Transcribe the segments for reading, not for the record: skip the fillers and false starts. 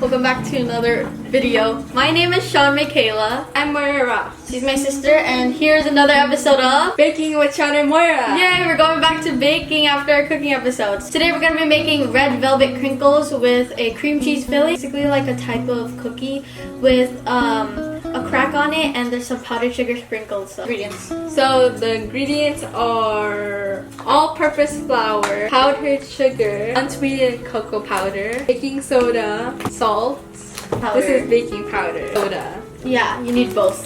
welcome back to another video. My name is Mikhaela. I'm Moira. She's my sister, and here's another episode of Baking with Czean and Moira. Yay, we're going back to baking after our cooking episodes. Today we're gonna be making red velvet crinkles with a cream cheese filling. Basically like a type of cookie with a crack on it, and there's some powdered sugar sprinkles. So, ingredients. So the ingredients are all-purpose flour, powdered sugar, unsweetened cocoa powder, baking soda, salt. Powder. This is baking powder, soda. Yeah, you need both.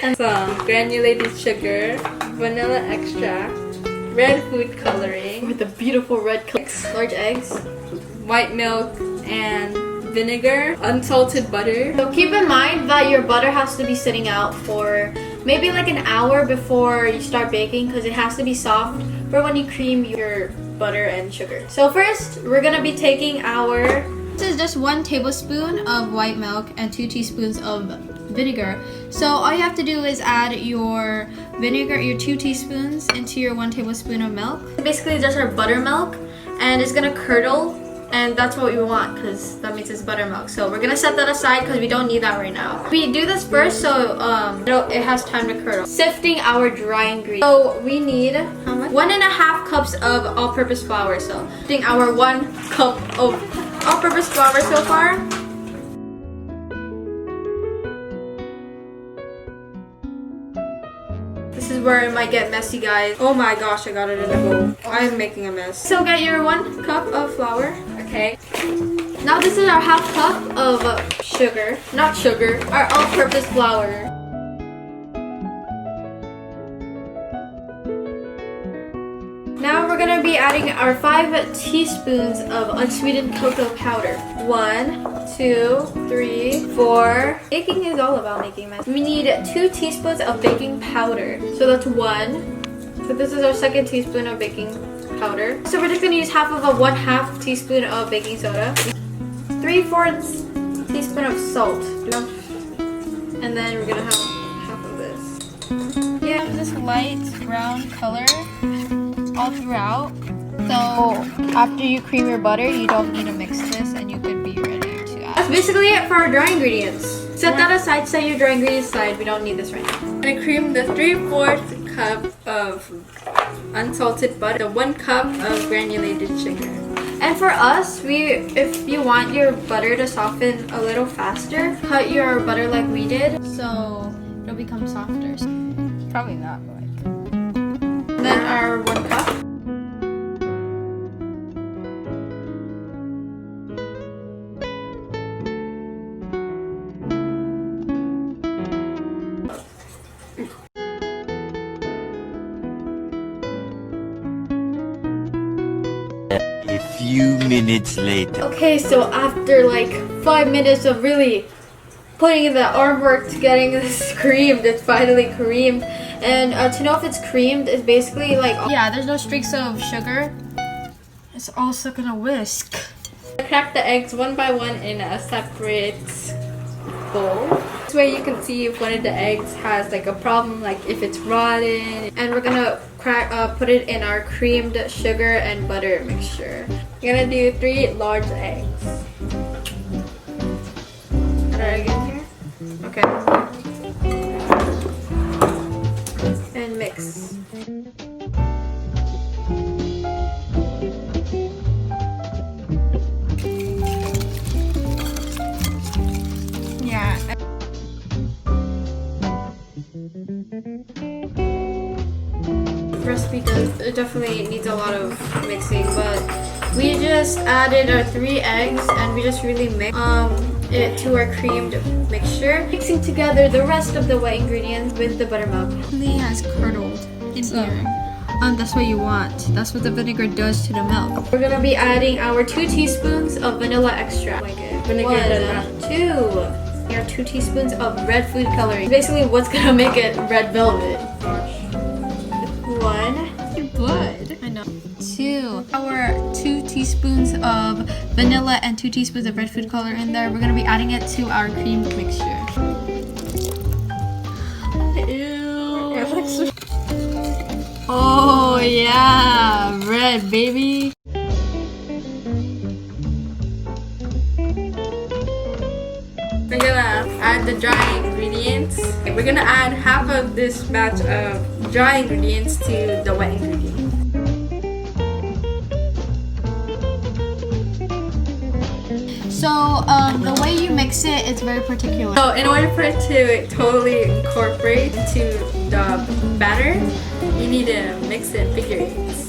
And some granulated sugar, vanilla extract, red food coloring, With the beautiful red colors. Large eggs. white milk, and vinegar, unsalted butter. So keep in mind that your butter has to be sitting out for maybe like an hour before you start baking, because it has to be soft for when you cream your butter and sugar. So first, we're gonna be taking this is just 1 tablespoon of white milk and 2 teaspoons of vinegar. So all you have to do is add your vinegar, your 2 teaspoons, into your 1 tablespoon of milk. Basically just our buttermilk, and it's gonna curdle. And that's what we want, because that means it's buttermilk. So we're gonna set that aside because we don't need that right now. We do this first so it has time to curdle. Sifting our dry ingredients. So we need how much? 1.5 cups of all-purpose flour. So sifting our 1 cup of all-purpose flour so far. This is where it might get messy, guys. Oh my gosh, I got it in a bowl. I'm making a mess. So get your 1 cup of flour. Okay. Now this is our 1/2 cup of sugar. Not sugar, our all-purpose flour. Now we're gonna be adding our 5 teaspoons of unsweetened cocoa powder. 1, 2, 3, 4. Baking is all about making mess. We need 2 teaspoons of baking powder. So that's 1. So this is our 2nd teaspoon of baking powder. So we're just gonna use half of a 1/2 teaspoon of baking soda. 3/4 teaspoon of salt. And then we're gonna have half of this. Yeah, this light brown color all throughout. So after you cream your butter, you don't need to mix this, and you could be ready to add. That's basically it for our dry ingredients. Set that aside, set your dry ingredients aside. We don't need this right now. I'm gonna cream the 3/4 cup of unsalted butter, the 1 cup of granulated sugar. And for us, if you want your butter to soften a little faster, cut your butter like we did, so it'll become softer. Probably not, but And then our 1 cup. A few minutes later. Okay, so after like 5 minutes of really putting in the arm work to getting this creamed, it's finally creamed. And to know if it's creamed is basically like, yeah, there's no streaks of sugar. It's also gonna whisk. crack the eggs one by one in a separate bowl. This way you can see if one of the eggs has like a problem, like if it's rotten. And we're gonna put it in our creamed sugar and butter mixture. We're gonna do 3 large eggs. Add our egg in here. Okay. And mix. Yeah. Recipe definitely needs a lot of mixing, but we just added our 3 eggs and we just really mix it to our creamed mixture, mixing together the rest of the wet ingredients with the buttermilk. It has curdled in here. That's what you want. That's what the vinegar does to the milk. We're gonna be adding our 2 teaspoons of vanilla extract. Vinegar. 2. Our 2 teaspoons of red food coloring. Basically, what's gonna make it red velvet. 1. Blood. I know. 2. Our 2 teaspoons of vanilla and 2 teaspoons of red food color in there. We're gonna be adding it to our creamed mixture. Ew. Oh yeah, red baby. we're gonna add the dry ingredients. We're gonna add half of this batch of dry ingredients to the wet ingredients. So the way you mix it is very particular. So in order for it to totally incorporate into the batter, you need to mix it figure eights.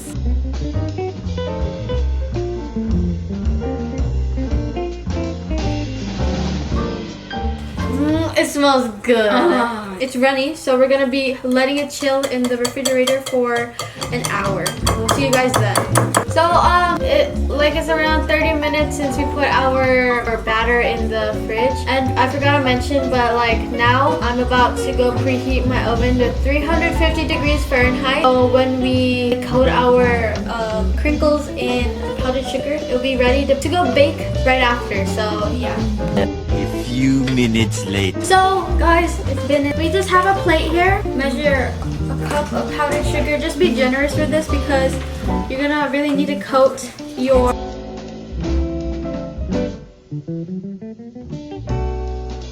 It smells good. It's runny, so we're gonna be letting it chill in the refrigerator for an hour. We'll see you guys then. So it's around 30 minutes since we put our batter in the fridge, and I forgot to mention, but like now I'm about to go preheat my oven to 350 degrees Fahrenheit. So when we coat our crinkles in powdered sugar, it'll be ready to go bake right after. So yeah. A few minutes later. So guys, we just have a plate here. Measure a cup of powdered sugar. Just be generous with this because you're gonna really need to coat your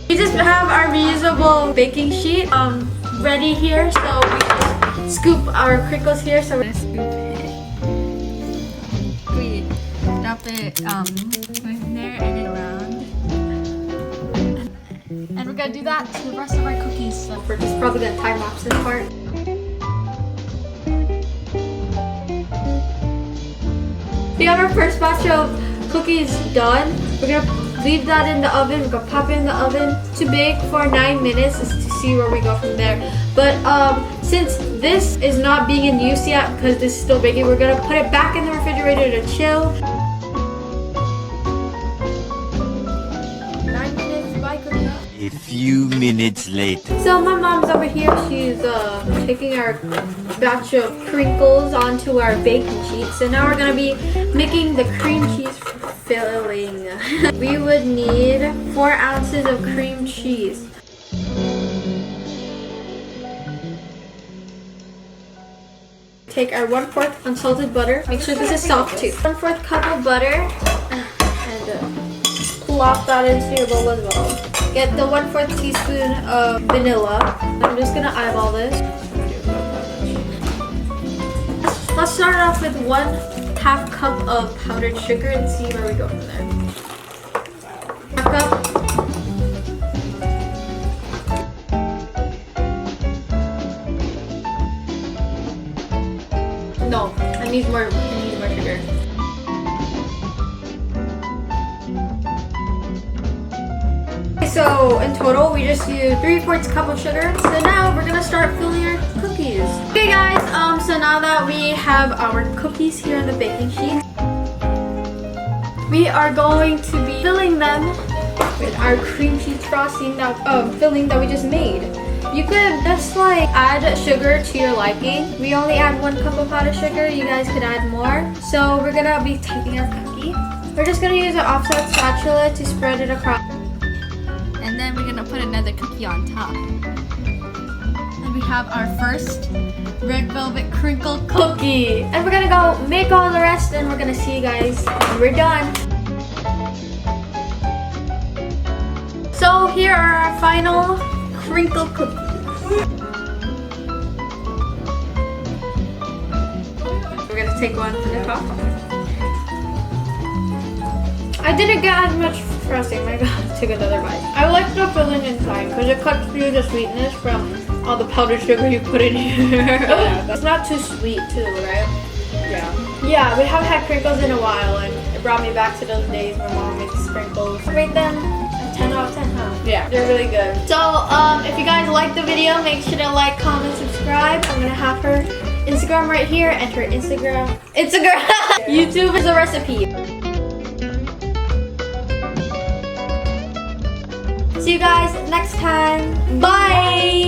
we just have our reusable baking sheet ready here. So we just scoop our crinkles here. So we're gonna scoop it. We drop it in there and then around. And we're gonna do that to the rest of our cookies. So we're just probably gonna time lapse this part. We have our first batch of cookies done. We're gonna leave that in the oven. We're gonna pop it in the oven to bake for 9 minutes just to see where we go from there. But since this is not being in use yet because this is still baking, we're gonna put it back in the refrigerator to chill. 9 minutes, bye cookies. A few minutes later. So my mom's over here. She's taking our batch of crinkles onto our baking sheet. So now we're gonna be making the cream cheese filling. We would need 4 ounces of cream cheese. Take our 1/4 unsalted butter. Make sure this is soft too. 1/4 cup of butter and plop that into your bowl as well. Get the 1/4 teaspoon of vanilla. I'm just gonna eyeball this. Let's start off with 1/2 cup of powdered sugar and see where we go from there. 1/2 cup. No, I need more sugar. So in total, we just used 3/4 cup of sugar. So now we're gonna start filling our cookies. Okay guys, so now that we have our cookies here on the baking sheet, we are going to be filling them with our cream cheese frosting filling that we just made. You could just like add sugar to your liking. We only add 1 cup of powdered sugar. You guys could add more. So we're gonna be taking our cookie. We're just gonna use an offset spatula to spread it across. And then we're gonna put another cookie on top. And we have our first red velvet crinkle cookie. And we're gonna go make all the rest and we're gonna see you guys when we're done. So here are our final crinkle cookies. We're gonna take one from the top. I didn't get as much frosting. I took another bite. I like the filling inside because it cuts through the sweetness from all the powdered sugar you put in here. It's not too sweet too, right? Yeah. Yeah, we haven't had crinkles in a while and it brought me back to those days when mom makes crinkles. Rate them 10 out of 10, huh? Yeah. They're really good. So, if you guys liked the video, make sure to like, comment, subscribe. I'm gonna have her Instagram right here and her Instagram. YouTube is a recipe. See you guys next time. Bye!